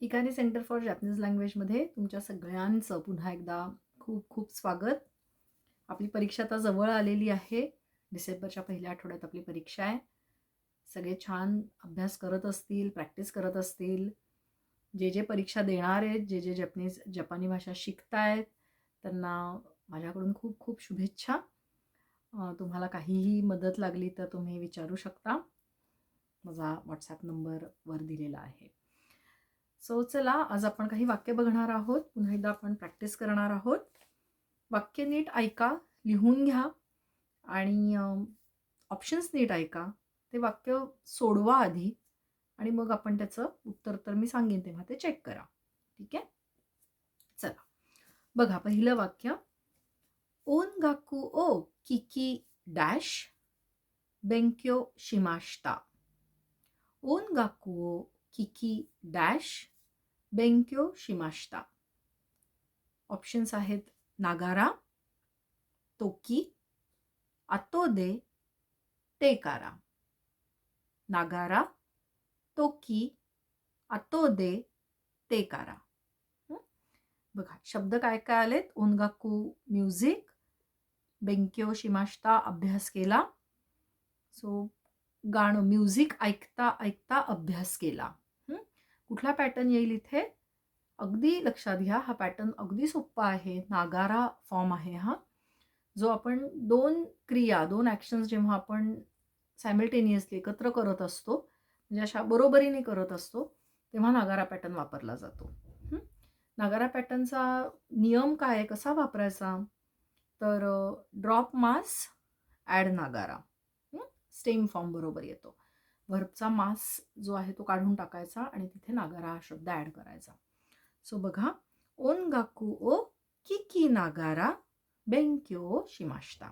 Hikari centre for Japanese लँग्वेजमध्ये तुमच्या सगळ्यांचं पुन्हा एकदा खूप खूप स्वागत. आपली परीक्षा आता जवळ आलेली आहे. डिसेंबरच्या पहिल्या आठवड्यात आपली परीक्षा आहे. सगळे छान अभ्यास करत असतील, प्रॅक्टिस करत असतील. जे परीक्षा देणार आहेत, जे जपानी भाषा शिकतायत, त्यांना माझ्याकडून खूप खूप शुभेच्छा. तुम्हाला काहीही मदत लागली तर तुम्ही विचारू शकता. माझा WhatsApp नंबर वर दिलेला आहे. सो चला, आज आपण काही वाक्य बघणार आहोत. पुन्हा एकदा आपण प्रॅक्टिस करणार आहोत. वाक्य नीट ऐका, लिहून घ्या आणि ऑप्शन्स नीट ऐका. ते वाक्य सोडवा आधी आणि मग आपण त्याचं उत्तर तर मी सांगेन तेव्हा ते चेक करा. ठीक आहे? चला, बघा पहिलं वाक्य. ओन गाकू ओ किकी डॅश बेंक्यो शिमाशिता. ओन गाकू ओ किकी डॅश बेंक्यो शिमाशिता. ऑप्शन्स आहेत नागारा, तोकी, आतो दे, टेकारा. नागारा, तोकी, आतो दे, टेकारा. बघा शब्द काय काय आलेत. ओनगाकू म्युझिक, बेंक्यो शिमाशिता अभ्यास केला. सो गाणं म्युझिक ऐकता ऐकता अभ्यास केला. कुठला पॅटर्न येईल इथे? अगदी लक्षात घ्या, हा पॅटर्न अगदी सोप्पा आहे. नागारा फॉर्म आहे हा, जो आपण दोन क्रिया, दोन ॲक्शन्स जेव्हा आपण सायमल्टेनियसली एकत्र करत असतो, म्हणजे अशा बरोबरीने करत असतो, तेव्हा नागारा पॅटर्न वापरला जातो. नागारा पॅटर्नचा नियम काय आहे, कसा वापरायचा? तर ड्रॉप मास ॲड नागारा. स्टेम फॉर्म बरोबर येतो. व्हर्बचा मास जो आहे तो काढून टाकायचा आणि तिथे नागारा हा शब्द ॲड करायचा. सो बघा, ओन गाकू ओ किकी नागारा बेंक्यो शिमाशिता.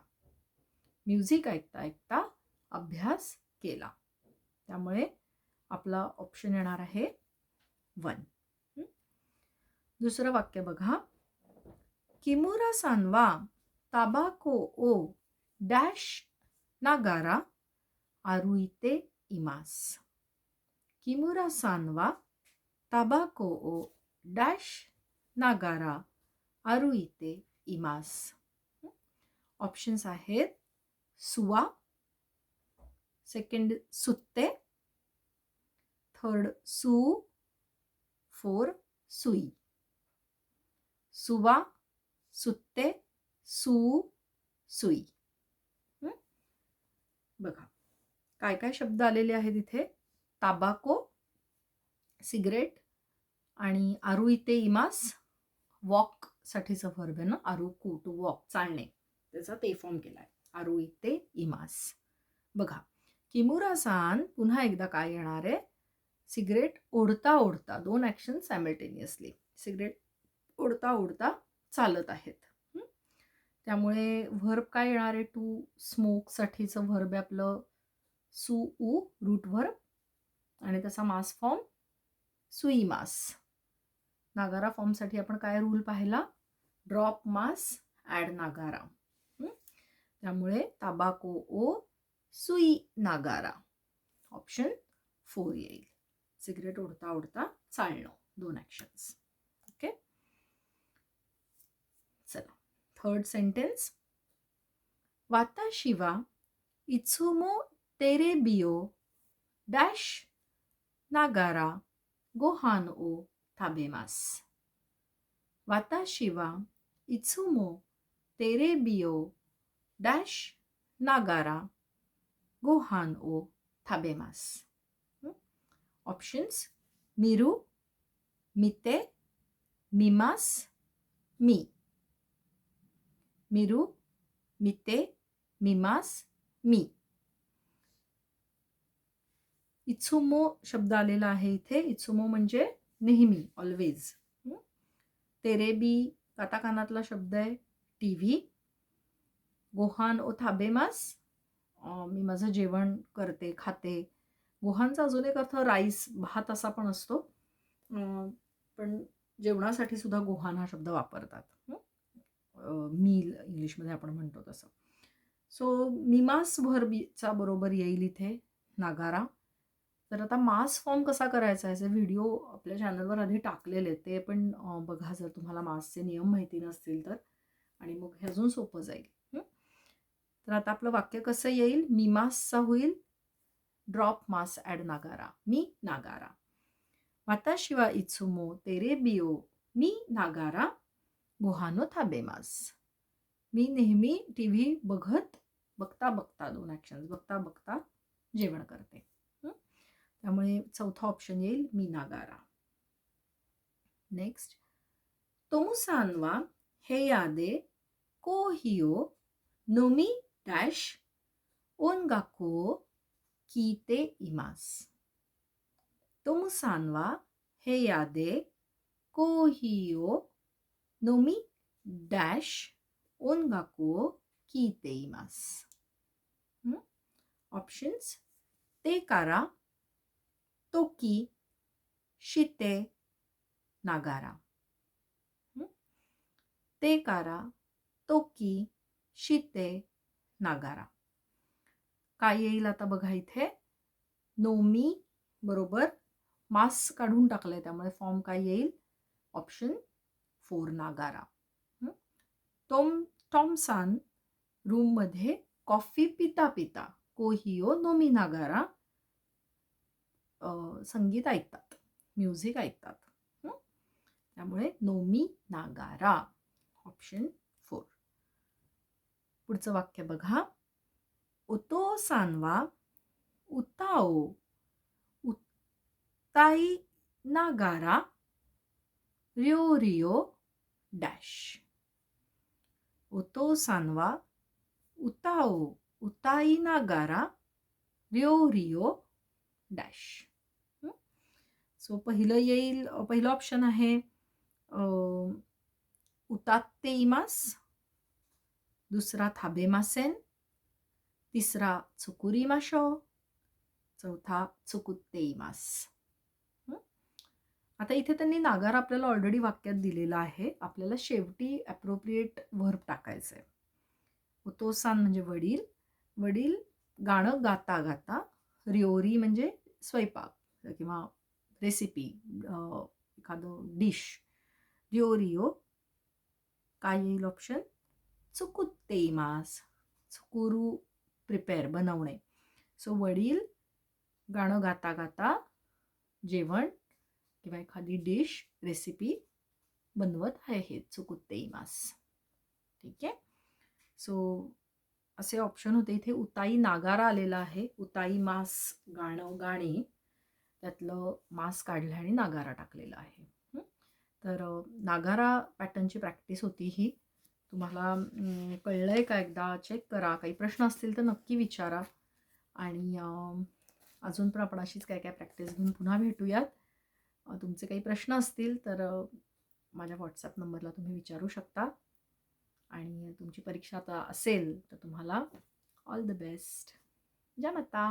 म्युझिक ऐकता ऐकता अभ्यास केला. त्यामुळे आपला ऑप्शन येणार आहे 1. दुसरं वाक्य बघा. किमुरा सान वा ताबाको ओ डॅश नागारा आरुईते इमास. किमुरा सान वा ताबाको ओ डॅश नागारा आरुईते इमास. ऑप्शन्स आहेत सुवा, सेकंड सुत्ते, थर्ड सू, फोर सुई. सुवा, सुत्ते, सू, सुई. बघा काय काय शब्द आलेले आहेत इथे. ताबाको सिगरेट आणि आरुईते इमास वॉक साठीचं व्हर्ब आहे ना, आरुकू टू वॉक, चालणे, त्याचा ते फॉर्म केलाय आरुईते इमास. बघा किमुरा सान पुन्हा एकदा काय येणार आहे? सिगरेट ओढता ओढता, दोन ॲक्शन सायमल्टेनियसली. सिगरेट ओढता ओढता चालत आहेत. त्यामुळे व्हर्ब काय येणार आहे? टू स्मोक साठीचं व्हर्ब आहे आपलं सू ऊ, रूट व्हर्ब, आणि त्याचा मास फॉर्म सुई मास. नागारा फॉर्मसाठी आपण काय रूल पाहिला? ड्रॉप मास ॲड नागारा. त्यामुळे ताबाको ओ सुई नागारा. ऑप्शन 4 येईल. सिगरेट ओढता ओढता चालणं, दोन ॲक्शन्स. ओके, चला थर्ड सेंटेन्स. वाताशी वा इत्सुमो तेरे बियो डॅश नागारा गोहान ओ थाबेमास. वाताशी वा इत्सुमो तेरे बियो डॅश नागारा गोहान ओ थाबेमास. ऑप्शन्स मिरू, मिते, मिमास, मी. मिरू, मिते, मिमास, मी. इत्सुमो शब्द आलेला आहे इथे. इत्सुमो म्हणजे नेहमी, ऑलवेज. तेरेबी काताकानातला शब्द आहे टीव्ही. गोहान ओ थाबेमास, मी माझं जेवण करते, खाते. गोहानचा अजून एक अर्थ राईस, भात असा पण असतो, पण जेवणासाठी सुद्धा गोहान हा शब्द वापरतात. मील इंग्लिशमध्ये आपण म्हणतो तसं. सो मिमास व्हर्बचा बरोबर येईल इथे नागारा. तर आता मास फॉर्म कसा करायचा याचे व्हिडिओ आपल्या चॅनलवर आधी टाकलेले आहेत. ते पण बघा जर तुम्हाला मासचे नियम माहिती नसतील तर. आणि मग हे अजून सोपं जाईल. तर आता आपलं वाक्य कसं येईल? मी मासचा होईल ड्रॉप मास ॲड नागारा. मी नागारा. वाताशी वा इत्सुमो तेरेबिओ मी नागारा गोहानो थाबेमास. मी नेहमी टीव्ही बघता बघता 2 ॲक्शन्स बघता बघता जेवण करते. त्यामुळे चौथा ऑप्शन येईल मी नागारा. नेक्स्ट. तोमुसान वा हेयादे कोहियो नोमी डॅश ओनगाको कीते इमास. तोमुसान वा हेयादे कोहियो नोमी डॅश ओनगाको कीते इमास. ऑप्शन्स. ते कारा तोकी शिते नागारा. ते कारा तोकी शिते नागारा. काय येईल आता बघा इथे? नोमी बरोबर मास काढून टाकलंय त्यामुळे फॉर्म काय येईल? ऑप्शन 4 नागारा. टॉमसान रूममध्ये कॉफी पिता पिता कोहियो नोमी नागारा संगीत ऐकतात, म्युझिक ऐकतात. त्यामुळे नोमी नागारा ऑप्शन 4. पुढचं वाक्य बघा. ओतोसान वा उताओ उताई नागारा रिओ डॅश. ओतोसान वा उताओ उताई नागारा रिओ डॅश. सो पहिलं येईल, पहिलं ऑप्शन आहे उताते इमास, दुसरा थाबेमासेन, तिसरा चुकुरिमाशो, चौथा चुकुत्ते इमास. आता इथे त्यांनी नागार आपल्याला ऑलरेडी वाक्यात दिलेला आहे. आपल्याला शेवटी ॲप्रोप्रिएट व्हर्ब टाकायचं आहे. ओतोसान म्हणजे वडील, वडील गाणं गाता गाता, रिओरी म्हणजे स्वयंपाक किंवा रेसिपी, एखादं डिश. रिओ काय येईल ऑप्शन? चुकुत्ते इमास. चुकुरू प्रिपेअर बनवणे. सो वडील गाणं गाता गाता जेवण किंवा एखादी डिश रेसिपी बनवत आहेत. चुकुत्ते इमास. ठीक आहे. सो असे ऑप्शन होते. इथे उताई नागारा आलेला आहे. उताई मास गाणं गाणे त्यातलं मास काढलं आणि नागारा टाकलेला आहे. तर नागारा पॅटर्नची प्रॅक्टिस होती ही. तुम्हाला कळलंय का? एकदा चेक करा. काही प्रश्न असतील तर नक्की विचारा. आणि अजून पण आपण अशीच काय काय प्रॅक्टिस घेऊन पुन्हा भेटूयात. तुमचे काही प्रश्न असतील तर माझ्या व्हॉट्सॲप नंबरला तुम्ही विचारू शकता. आणि तुमची परीक्षा आता असेल तर तुम्हाला ऑल द बेस्ट. जय माता.